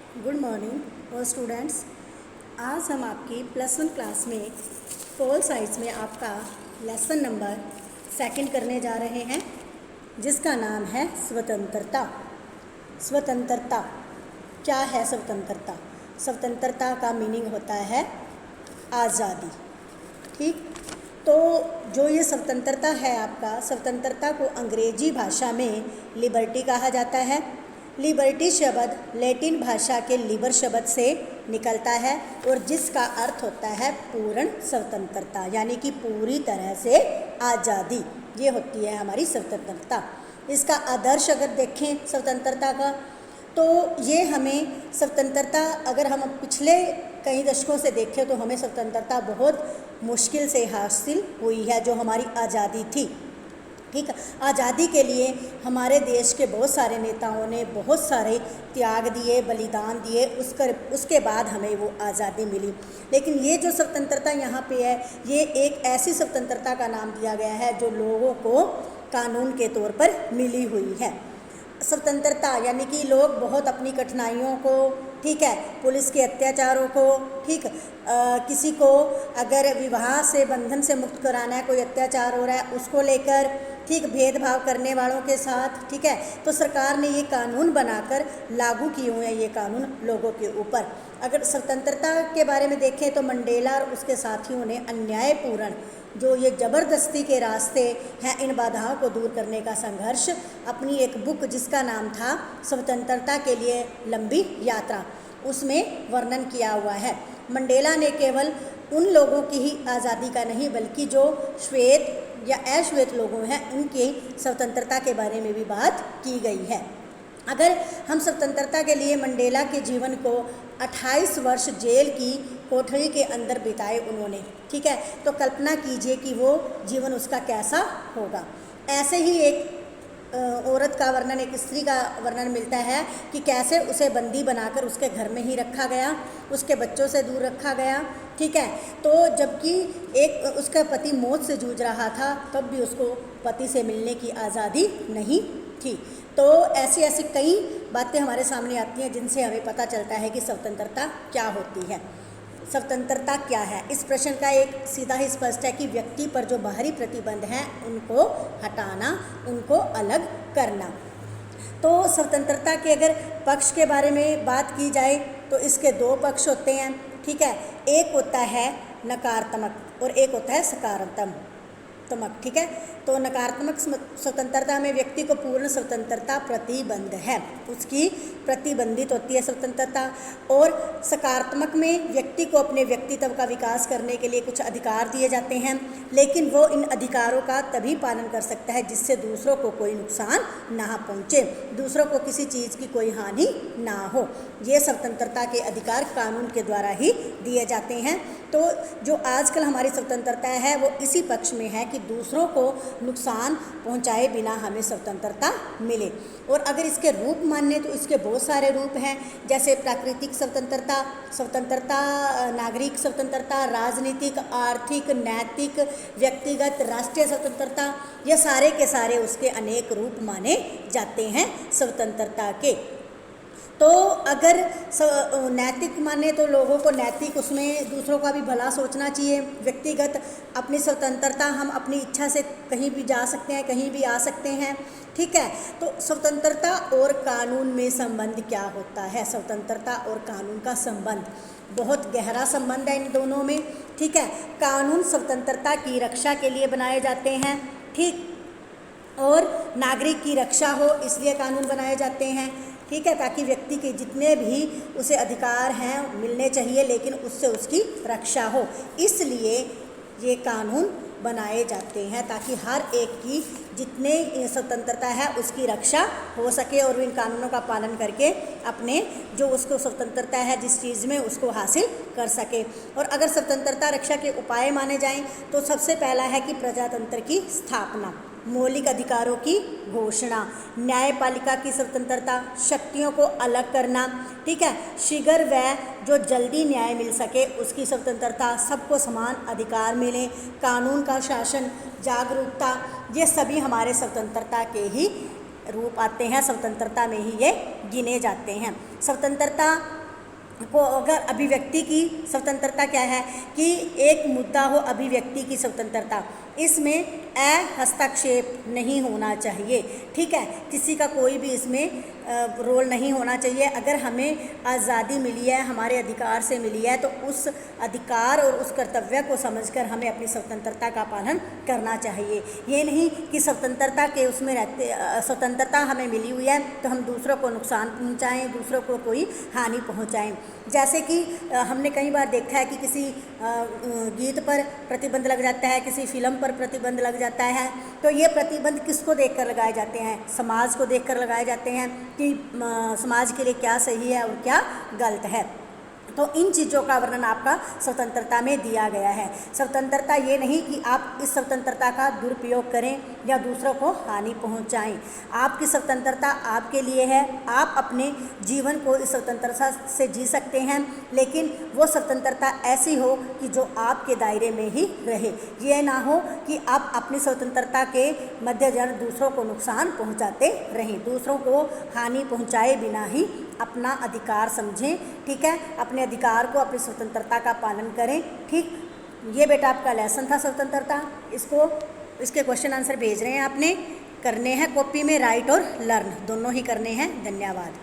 Good morning और students. आज हम आपकी +1 क्लास में पोल साइंस में आपका लेसन नंबर 2 करने जा रहे हैं, जिसका नाम है स्वतंत्रता। स्वतंत्रता क्या है? स्वतंत्रता स्वतंत्रता का मीनिंग होता है आज़ादी। ठीक, तो जो ये स्वतंत्रता है आपका, स्वतंत्रता को अंग्रेजी भाषा में लिबर्टी कहा जाता है। लिबर्टी शब्द लैटिन भाषा के लिबर शब्द से निकलता है और जिसका अर्थ होता है पूर्ण स्वतंत्रता, यानी कि पूरी तरह से आज़ादी। ये होती है हमारी स्वतंत्रता। इसका आदर्श अगर देखें स्वतंत्रता का, तो ये हमें स्वतंत्रता, अगर हम पिछले कई दशकों से देखें तो हमें स्वतंत्रता बहुत मुश्किल से हासिल हुई है, जो हमारी आज़ादी थी। ठीक, आज़ादी के लिए हमारे देश के बहुत सारे नेताओं ने बहुत सारे त्याग दिए, बलिदान दिए, उसके बाद हमें वो आज़ादी मिली। लेकिन ये जो स्वतंत्रता यहाँ पे है, ये एक ऐसी स्वतंत्रता का नाम दिया गया है जो लोगों को कानून के तौर पर मिली हुई है। स्वतंत्रता यानी कि लोग बहुत अपनी कठिनाइयों को, ठीक है, पुलिस के अत्याचारों को, ठीक, किसी को अगर विवाह से बंधन से मुक्त कराना है, कोई अत्याचार हो रहा है उसको लेकर, ठीक, भेदभाव करने वालों के साथ, ठीक है, तो सरकार ने ये कानून बनाकर लागू किए हुए हैं, ये कानून लोगों के ऊपर। अगर स्वतंत्रता के बारे में देखें तो मंडेला और उसके साथियों ने अन्यायपूर्ण जो ये ज़बरदस्ती के रास्ते हैं, इन बाधाओं को दूर करने का संघर्ष, अपनी एक बुक जिसका नाम था स्वतंत्रता के लिए लंबी यात्रा, उसमें वर्णन किया हुआ है। मंडेला ने केवल उन लोगों की ही आज़ादी का नहीं, बल्कि जो श्वेत या अश्वेत लोगों हैं उनकी स्वतंत्रता के बारे में भी बात की गई है। अगर हम स्वतंत्रता के लिए मंडेला के जीवन को 28 वर्ष जेल की कोठरी के अंदर बिताए उन्होंने, ठीक है, तो कल्पना कीजिए कि वो जीवन उसका कैसा होगा। ऐसे ही एक औरत का वर्णन, एक स्त्री का वर्णन मिलता है कि कैसे उसे बंदी बनाकर उसके घर में ही रखा गया, उसके बच्चों से दूर रखा गया, ठीक है, तो जबकि एक उसका पति मौत से जूझ रहा था, तब भी उसको पति से मिलने की आज़ादी नहीं थी। तो ऐसी ऐसी कई बातें हमारे सामने आती हैं जिनसे हमें पता चलता है कि स्वतंत्रता क्या होती है। स्वतंत्रता क्या है? इस प्रश्न का एक सीधा ही स्पष्ट है कि व्यक्ति पर जो बाहरी प्रतिबंध हैं उनको हटाना, उनको अलग करना। तो स्वतंत्रता के अगर पक्ष के बारे में बात की जाए तो इसके 2 पक्ष होते हैं, ठीक है, एक होता है नकारात्मक और एक होता है सकारात्मक, ठीक है। तो नकारात्मक स्वतंत्रता में व्यक्ति को पूर्ण स्वतंत्रता प्रतिबंध है, उसकी प्रतिबंधित होती है स्वतंत्रता। और सकारात्मक में व्यक्ति को अपने व्यक्तित्व का विकास करने के लिए कुछ अधिकार दिए जाते हैं, लेकिन वो इन अधिकारों का तभी पालन कर सकता है जिससे दूसरों को कोई नुकसान ना पहुँचे, दूसरों को किसी चीज़ की कोई हानि ना हो। ये स्वतंत्रता के अधिकार कानून के द्वारा ही दिए जाते हैं। तो जो आजकल हमारी स्वतंत्रता है वो इसी पक्ष में है कि दूसरों को नुकसान पहुंचाए बिना हमें स्वतंत्रता मिले। और अगर इसके रूप माने तो इसके बहुत सारे रूप हैं, जैसे प्राकृतिक स्वतंत्रता, स्वतंत्रता, नागरिक स्वतंत्रता, राजनीतिक, आर्थिक, नैतिक, व्यक्तिगत, राष्ट्रीय स्वतंत्रता, ये सारे के सारे उसके अनेक रूप माने जाते हैं स्वतंत्रता के। तो अगर नैतिक माने तो लोगों को नैतिक, उसमें दूसरों का भी भला सोचना चाहिए। व्यक्तिगत, अपनी स्वतंत्रता, हम अपनी इच्छा से कहीं भी जा सकते हैं, कहीं भी आ सकते हैं, ठीक है। तो स्वतंत्रता और कानून में संबंध क्या होता है? स्वतंत्रता और कानून का संबंध बहुत गहरा संबंध है इन दोनों में, ठीक है। कानून स्वतंत्रता की रक्षा के लिए बनाए जाते हैं, ठीक, और नागरिक की रक्षा हो इसलिए कानून बनाए जाते हैं, ठीक है, ताकि व्यक्ति के जितने भी उसे अधिकार हैं मिलने चाहिए, लेकिन उससे उसकी रक्षा हो, इसलिए ये कानून बनाए जाते हैं ताकि हर एक की जितने स्वतंत्रता है उसकी रक्षा हो सके और इन कानूनों का पालन करके अपने जो उसको स्वतंत्रता है जिस चीज़ में उसको हासिल कर सके। और अगर स्वतंत्रता रक्षा के उपाय माने जाएं तो सबसे पहला है कि प्रजातंत्र की स्थापना, मौलिक अधिकारों की घोषणा, न्यायपालिका की स्वतंत्रता, शक्तियों को अलग करना, ठीक है, शीघ्र व जो जल्दी न्याय मिल सके उसकी स्वतंत्रता, सबको समान अधिकार मिले, कानून का शासन, जागरूकता, ये सभी हमारे स्वतंत्रता के ही रूप आते हैं, स्वतंत्रता में ही ये गिने जाते हैं। स्वतंत्रता को अगर अभिव्यक्ति की स्वतंत्रता क्या है कि एक मुद्दा हो अभिव्यक्ति की स्वतंत्रता, इसमें हस्तक्षेप नहीं होना चाहिए। ठीक है, किसी का कोई भी इसमें रोल नहीं होना चाहिए। अगर हमें आज़ादी मिली है, हमारे अधिकार से मिली है, तो उस अधिकार और उस कर्तव्य को समझकर हमें अपनी स्वतंत्रता का पालन करना चाहिए। ये नहीं कि स्वतंत्रता के उसमें रहते स्वतंत्रता हमें मिली हुई है तो हम दूसरों को नुकसान पहुंचाएं, दूसरों को कोई हानि पहुंचाएं। जैसे कि हमने कई बार देखा है कि किसी गीत पर प्रतिबंध लग जाता है, किसी फिल्म पर प्रतिबंध लग जाता है, तो ये प्रतिबंध किसको देखकर लगाए जाते हैं? समाज को देखकर लगाए जाते हैं कि समाज के लिए क्या सही है और क्या गलत है। तो इन चीज़ों का वर्णन आपका स्वतंत्रता में दिया गया है। स्वतंत्रता ये नहीं कि आप इस स्वतंत्रता का दुरुपयोग करें या दूसरों को हानि पहुंचाएं। आपकी स्वतंत्रता आपके लिए है, आप अपने जीवन को इस स्वतंत्रता से जी सकते हैं, लेकिन वो स्वतंत्रता ऐसी हो कि जो आपके दायरे में ही रहे। ये ना हो कि आप अपनी स्वतंत्रता के मद्देनजर दूसरों को नुकसान पहुंचाते रहें, दूसरों को हानि पहुंचाए बिना ही अपना अधिकार समझें। ठीक है, अपने अधिकार को, अपनी स्वतंत्रता का पालन करें। ठीक, ये बेटा आपका लेसन था स्वतंत्रता। इसके क्वेश्चन आंसर भेज रहे हैं आपने, करने हैं कॉपी में, राइट और लर्न दोनों ही करने हैं। धन्यवाद।